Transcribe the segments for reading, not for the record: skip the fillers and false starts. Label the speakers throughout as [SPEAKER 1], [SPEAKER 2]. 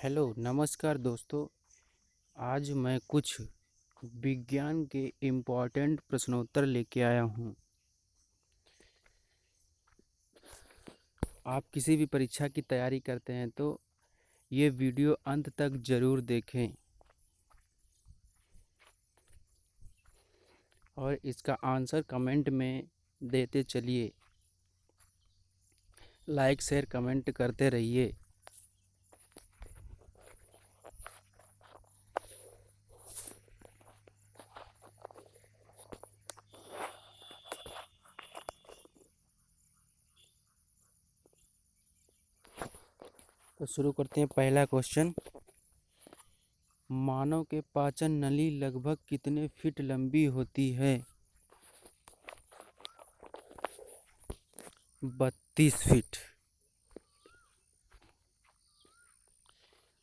[SPEAKER 1] Hello नमस्कार दोस्तों। आज मैं कुछ विज्ञान के इम्पोर्टेंट प्रश्नोत्तर लेके आया हूँ। आप किसी भी परीक्षा की तैयारी करते हैं तो ये वीडियो अंत तक ज़रूर देखें और इसका आंसर कमेंट में देते चलिए। लाइक शेयर कमेंट करते रहिए। तो शुरू करते हैं। पहला क्वेश्चन, मानव के पाचन नली लगभग कितने फीट लंबी होती है? 32 फीट।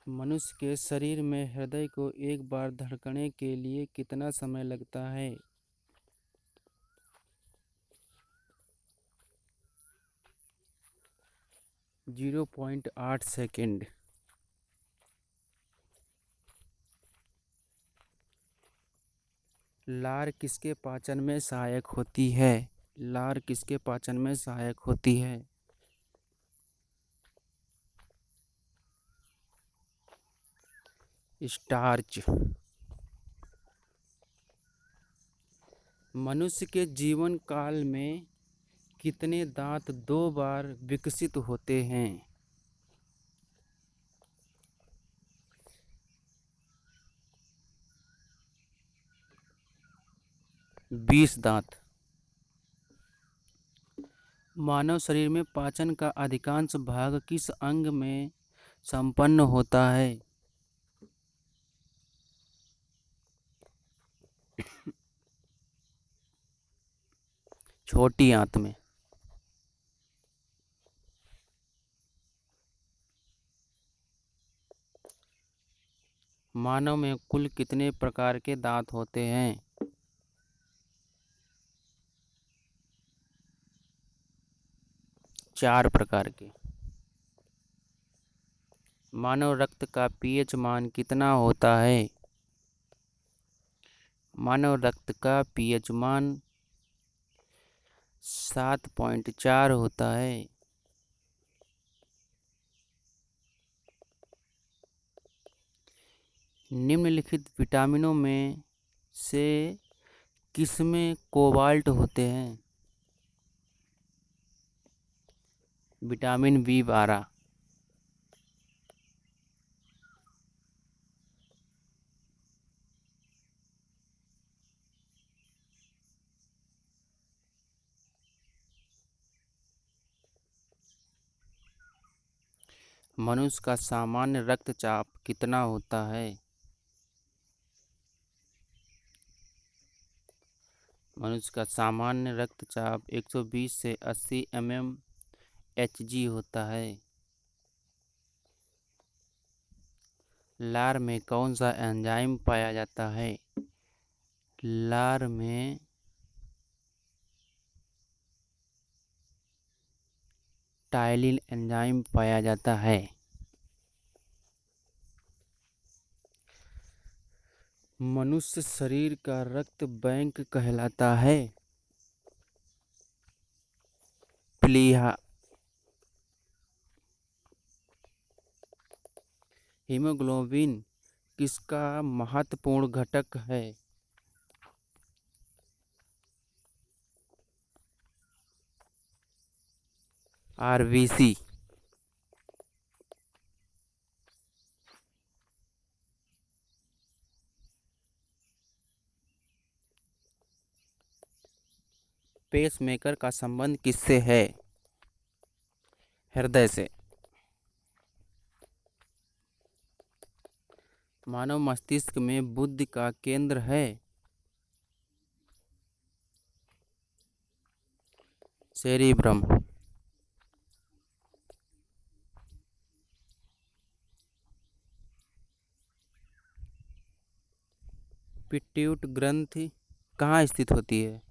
[SPEAKER 1] मनुष्य के शरीर में हृदय को एक बार धड़कने के लिए कितना समय लगता है? 0.8 सेकेंड। लार किसके पाचन में सहायक होती है? लार किसके पाचन में सहायक होती है? स्टार्च। मनुष्य के जीवन काल में कितने दांत 2 बार विकसित होते हैं? 20 दांत। मानव शरीर में पाचन का अधिकांश भाग किस अंग में संपन्न होता है? छोटी आंत में। मानव में कुल कितने प्रकार के दांत होते हैं? 4 प्रकार के। मानव रक्त का पीएच मान कितना होता है? मानव रक्त का पीएच मान 7.4 होता है। निम्नलिखित विटामिनों में से किसमें कोबाल्ट होते हैं? Vitamin B 12। मनुष्य का सामान्य रक्तचाप कितना होता है? मनुष्य का सामान्य रक्तचाप 120 से 80 mmHg होता है। लार में कौन सा एंजाइम पाया जाता है? लार में टायलिन एंजाइम पाया जाता है। मनुष्य शरीर का रक्त बैंक कहलाता है। प्लीहा। हीमोग्लोबिन किसका महत्वपूर्ण घटक है? आरबीसी। पेसमेकर का संबंध किससे है? हृदय से। मानव मस्तिष्क में बुद्धि का केंद्र है। सेरिब्रम। पिट्यूट ग्रंथि कहाँ स्थित होती है?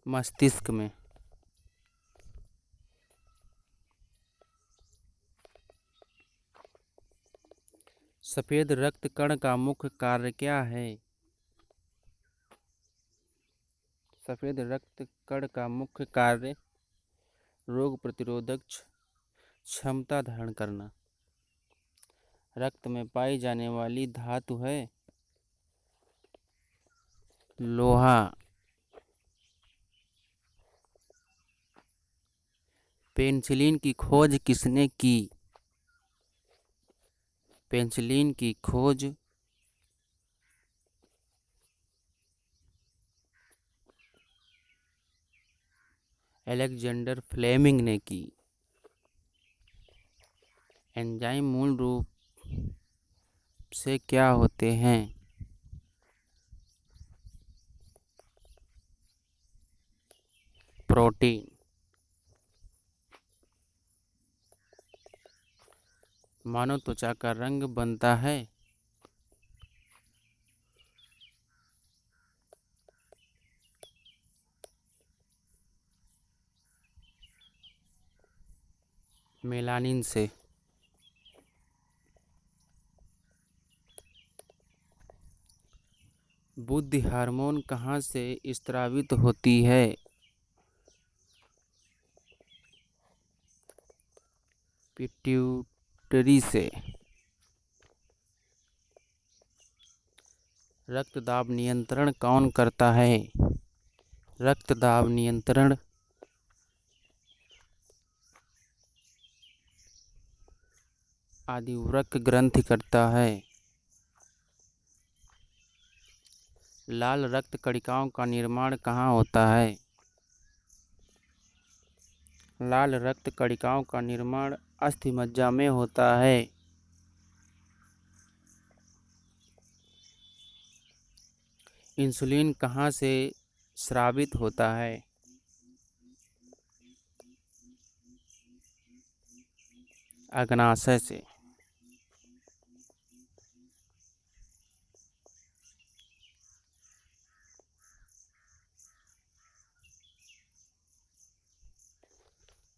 [SPEAKER 1] मस्तिष्क में। सफेद रक्त कण का मुख्य कार्य क्या है? सफेद रक्त कण का मुख्य कार्य रोग प्रतिरोधक क्षमता धारण करना। रक्त में पाई जाने वाली धातु है लोहा। पेनिसिलिन की खोज किसने की? पेनिसिलिन की खोज अलेक्जेंडर फ्लेमिंग ने की। एंजाइम मूल रूप से क्या होते हैं? प्रोटीन। मानव त्वचा का रंग बनता है मेलानिन से। बुद्धि हार्मोन कहाँ से स्रावित होती है? पिट्यूटरी से। रक्तदाब नियंत्रण कौन करता है? रक्तदाब नियंत्रण आदिवृक्क ग्रंथि करता है। लाल रक्त कणिकाओं का निर्माण कहाँ होता है? लाल रक्त कणिकाओं का निर्माण अस्थिमज्जा में होता है। इंसुलिन कहाँ से स्रावित होता है? अग्नाशय से।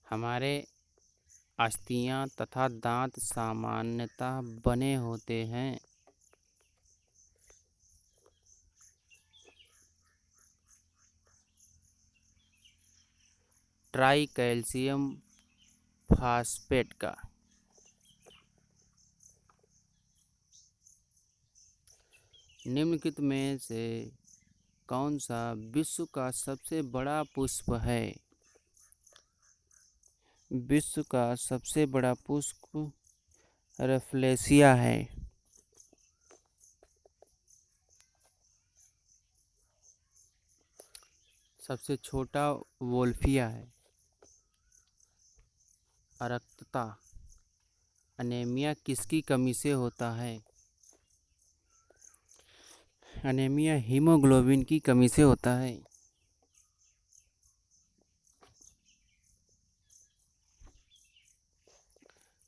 [SPEAKER 1] हमारे अस्थियां तथा दांत सामान्यतः बने होते हैं। ट्राई कैल्शियम फास्फेट का। निम्नलिखित में से कौन सा विश्व का सबसे बड़ा पुष्प है? विश्व का सबसे बड़ा पुष्प रफलेशिया है। सबसे छोटा वोल्फिया है। अरक्तता अनीमिया किसकी कमी से होता है? अनीमिया हीमोग्लोबिन की कमी से होता है।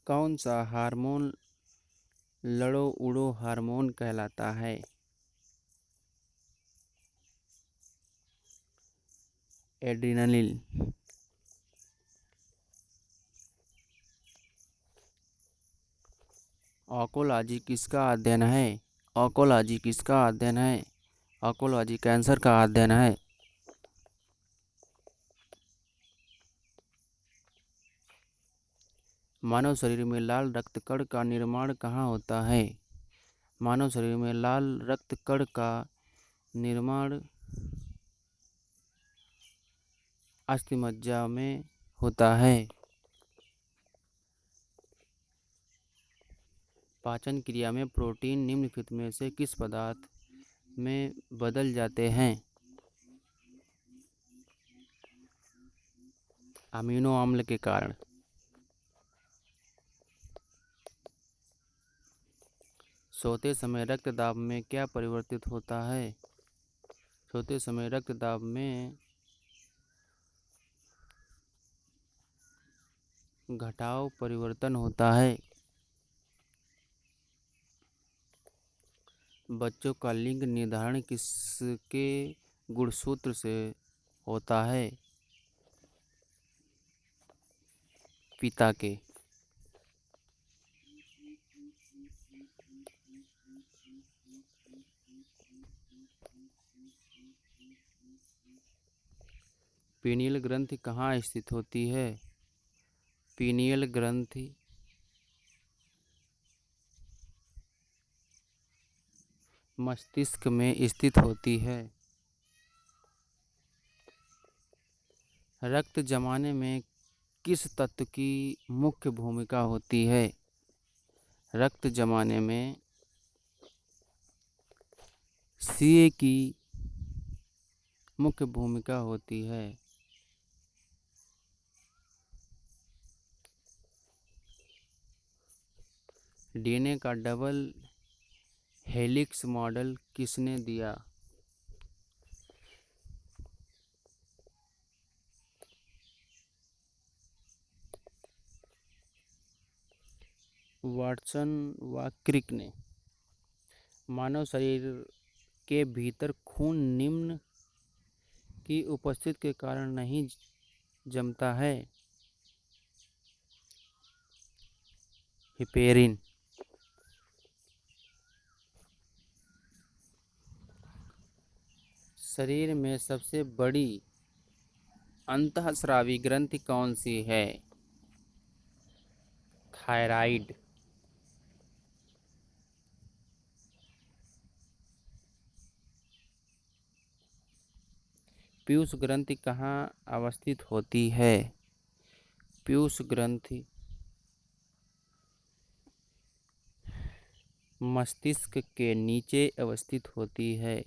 [SPEAKER 1] कौन सा हार्मोन लड़ो उड़ो हार्मोन कहलाता है? एड्रिनलिन। ऑकोलॉजी किसका अध्ययन है? ऑकोलॉजी किसका अध्ययन है? ऑकोलॉजी कैंसर का अध्ययन है। मानव शरीर में लाल रक्त कण का निर्माण कहाँ होता है? मानव शरीर में लाल रक्त कण का निर्माण अस्थिमज्जा में होता है। पाचन क्रिया में प्रोटीन निम्नलिखित में से किस पदार्थ में बदल जाते हैं? अमीनो अम्ल के कारण। सोते समय रक्तदाब में क्या परिवर्तित होता है? सोते समय रक्तदाब में घटाव परिवर्तन होता है। बच्चों का लिंग निर्धारण किसके गुणसूत्र से होता है? पिता के। पीनियल ग्रंथि कहाँ स्थित होती है? पीनियल ग्रंथि मस्तिष्क में स्थित होती है। रक्त जमाने में किस तत्व की मुख्य भूमिका होती है? रक्त जमाने में Ca की मुख्य भूमिका होती है। डीएनए का डबल हेलिक्स मॉडल किसने दिया? वाटसन व क्रिक ने। मानव शरीर के भीतर खून निम्न की उपस्थिति के कारण नहीं जमता है। हिपेरिन। शरीर में सबसे बड़ी अंतःस्रावी ग्रंथि कौन सी है? थायराइड। पीयूष ग्रंथि कहाँ अवस्थित होती है? पीयूष ग्रंथि मस्तिष्क के नीचे अवस्थित होती है।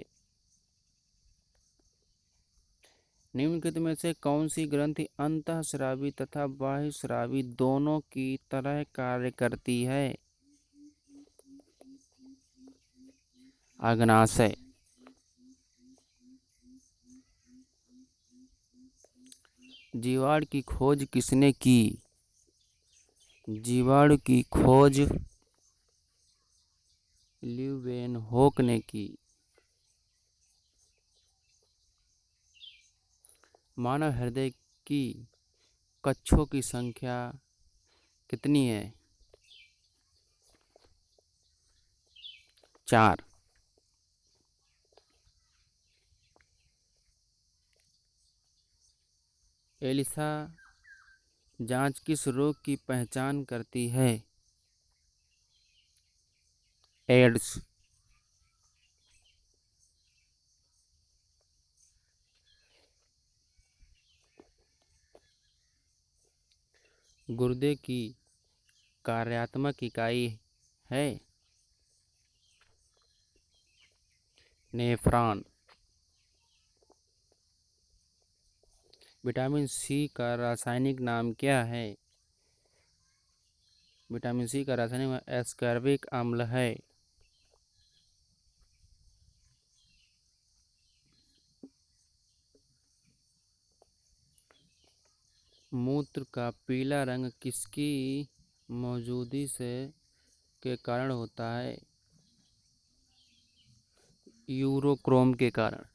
[SPEAKER 1] निम्नलिखित में से कौन सी ग्रंथि अंतःस्रावी तथा बाह्यस्रावी दोनों की तरह कार्य करती है? अग्नाशय। जीवाणु की खोज किसने की? जीवाणु की खोज ल्यूवेनहोक ने की। मानव हृदय की कक्षों की संख्या कितनी है? 4। एलिसा जांच किस रोग की पहचान करती है? एड्स। गुर्दे की कार्यात्मक इकाई है? नेफ्रॉन। विटामिन सी का रासायनिक नाम क्या है? विटामिन सी का रासायनिक नाम एस्कॉर्बिक अम्ल है। मूत्र का पीला रंग किसकी मौजूदगी से के कारण होता है? यूरोक्रोम के कारण।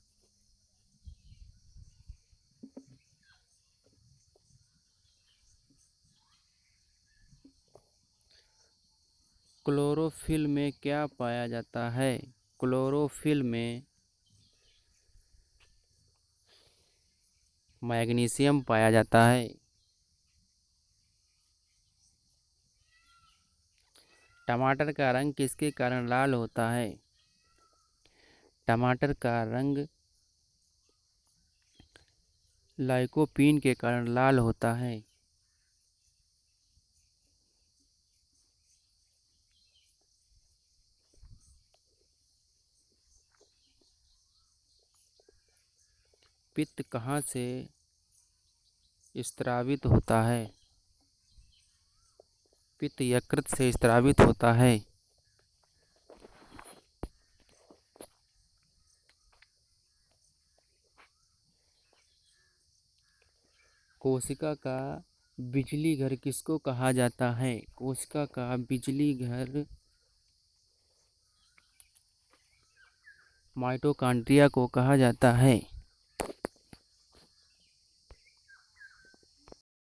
[SPEAKER 1] क्लोरोफिल में क्या पाया जाता है? क्लोरोफिल में मैग्नीशियम पाया जाता है। टमाटर का रंग किसके कारण लाल होता है? टमाटर का रंग लाइकोपीन के कारण लाल होता है। पित्त कहाँ से स्रावित होता है? पित्त यकृत से स्रावित होता है। कोशिका का बिजली घर किसको कहा जाता है? कोशिका का बिजली घर माइटोकॉन्ड्रिया को कहा जाता है।